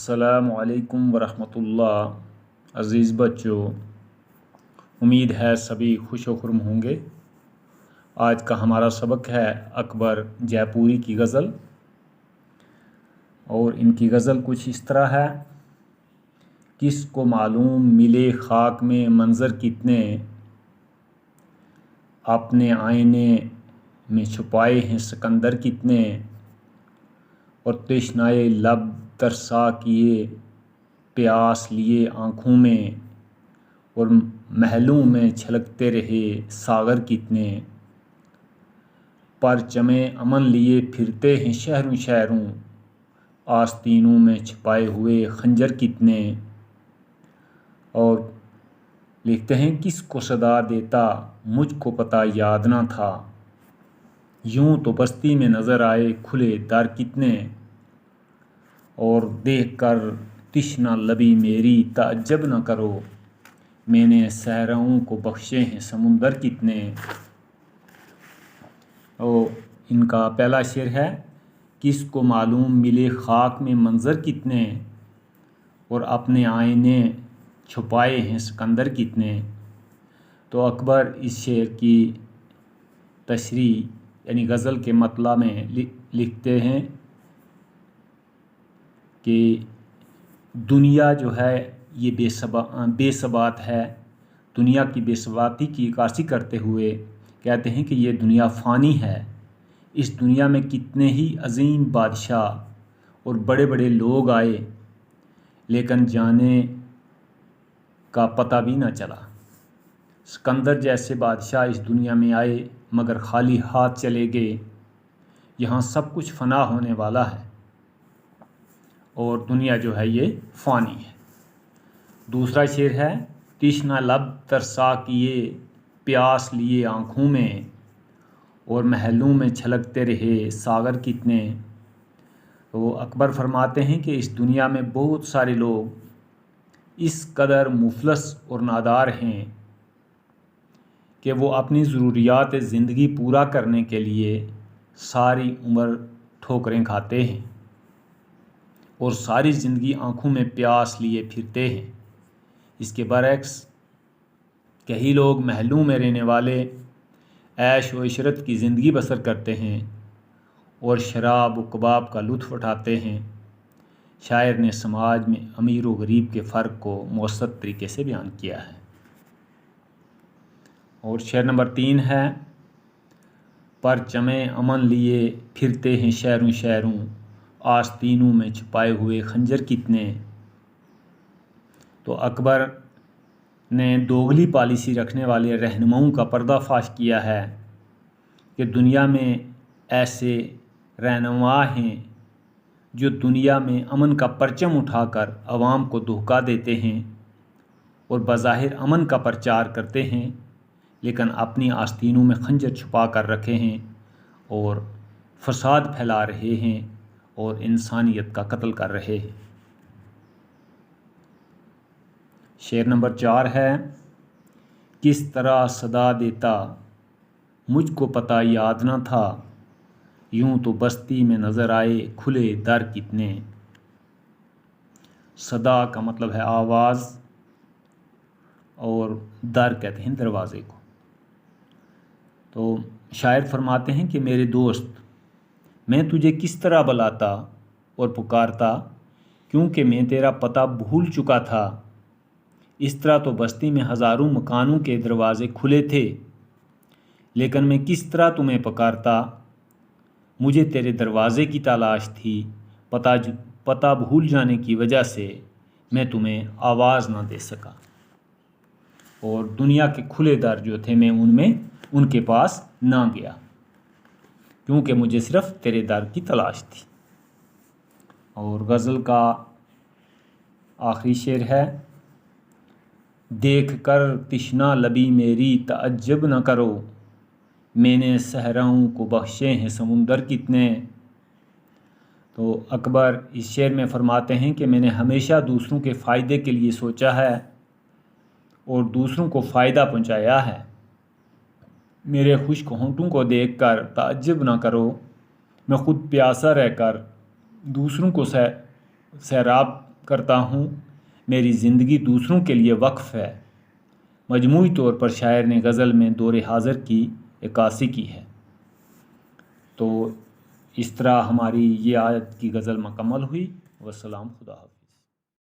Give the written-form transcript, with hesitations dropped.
अस्सलामुअलैकुम वरहमतुल्लाह। अज़ीज़ बच्चों, उम्मीद है सभी खुश व खुर्म होंगे। आज का हमारा सबक है अकबर जयपुरी की गज़ल, और इनकी गज़ल कुछ इस तरह है। किसको मालूम मिले खाक में मंज़र कितने, अपने आईने में छुपाए हैं सिकंदर कितने, और तृष्णाए लब तरसा किए प्यास लिए आँखों में, और महलों में छलकते रहे सागर कितने। परचमे अमन लिए फिरते हैं शहरों शहरों, आस्तीनों में छिपाए हुए खंजर कितने। और लिखते हैं, किसको सदा देता मुझको पता याद ना था, यूं तो बस्ती में नज़र आए खुले दर कितने। और देख कर तिश्ना लबी मेरी ताज्जुब न करो, मैंने सहराओं को बख्शे हैं समुंदर कितने। और इनका पहला शेर है, किसको मालूम मिले खाक में मंज़र कितने, और अपने आईने छुपाए हैं सिकंदर कितने। तो अकबर इस शेर की तशरीह यानी गज़ल के मतलब में लिखते हैं कि दुनिया जो है ये बेसबात है। दुनिया की बेसबाती की अक्कासी करते हुए कहते हैं कि ये दुनिया फ़ानी है। इस दुनिया में कितने ही अजीम बादशाह और बड़े बड़े लोग आए, लेकिन जाने का पता भी ना चला। सिकंदर जैसे बादशाह इस दुनिया में आए मगर खाली हाथ चले गए। यहाँ सब कुछ फ़ना होने वाला है और दुनिया जो है ये फ़ानी है। दूसरा शेर है, तिश्ना लब तरसा किए प्यास लिए आँखों में, और महलों में छलकते रहे सागर कितने। तो अकबर फरमाते हैं कि इस दुनिया में बहुत सारे लोग इस कदर मुफलस और नादार हैं कि वो अपनी ज़रूरियात ज़िंदगी पूरा करने के लिए सारी उम्र ठोकरें खाते हैं और सारी ज़िंदगी आँखों में प्यास लिए फिरते हैं। इसके बरक्स कई लोग महलों में रहने वाले ऐश व इशरत की ज़िंदगी बसर करते हैं और शराब व कबाब का लुत्फ़ उठाते हैं। शायर ने समाज में अमीर व गरीब के फ़र्क को मौसर तरीके से बयान किया है। और शेर नंबर 3 है, परचमे अमन लिए फिरते हैं शहरों शहरों, आस्तीनों में छुपाए हुए खंजर कितने। तो अकबर ने दोगली पॉलिसी रखने वाले रहनुमाओं का पर्दाफाश किया है कि दुनिया में ऐसे रहनुमा हैं जो दुनिया में अमन का परचम उठाकर अवाम को धोखा देते हैं और बज़ाहिर अमन का प्रचार करते हैं, लेकिन अपनी आस्तीनों में खंजर छुपा कर रखे हैं और फसाद फैला रहे हैं और इंसानियत का कत्ल कर रहे हैं। शेर नंबर 4 है, किस तरह सदा देता मुझको पता याद ना था, यूं तो बस्ती में नज़र आए खुले दर कितने। सदा का मतलब है आवाज़ और दर कहते हैं दरवाज़े को। तो शायर फरमाते हैं कि मेरे दोस्त, मैं तुझे किस तरह बुलाता और पुकारता, क्योंकि मैं तेरा पता भूल चुका था। इस तरह तो बस्ती में हज़ारों मकानों के दरवाज़े खुले थे, लेकिन मैं किस तरह तुम्हें पुकारता, मुझे तेरे दरवाज़े की तलाश थी। पता भूल जाने की वजह से मैं तुम्हें आवाज़ ना दे सका, और दुनिया के खुले दर जो थे मैं उनके पास ना गया, क्योंकि मुझे सिर्फ़ तेरे दर की तलाश थी। और गज़ल का आखिरी शेर है, देख कर तिश्ना लबी मेरी ताज्जुब न करो, मैंने सहराओं को बख्शे हैं समुंदर कितने। तो अकबर इस शेर में फरमाते हैं कि मैंने हमेशा दूसरों के फ़ायदे के लिए सोचा है और दूसरों को फ़ायदा पहुंचाया है। मेरे खुश्क होंठों को देखकर ताज्जुब ना करो, मैं ख़ुद प्यासा रहकर दूसरों को सैराब करता हूँ, मेरी ज़िंदगी दूसरों के लिए वक्फ़ है। मजमूई तौर पर शायर ने गज़ल में दौर हाज़िर की अक्कासी की है। तो इस तरह हमारी ये आज की गज़ल मुकम्मल हुई। वस्सलाम, खुदा हाफ़िज़।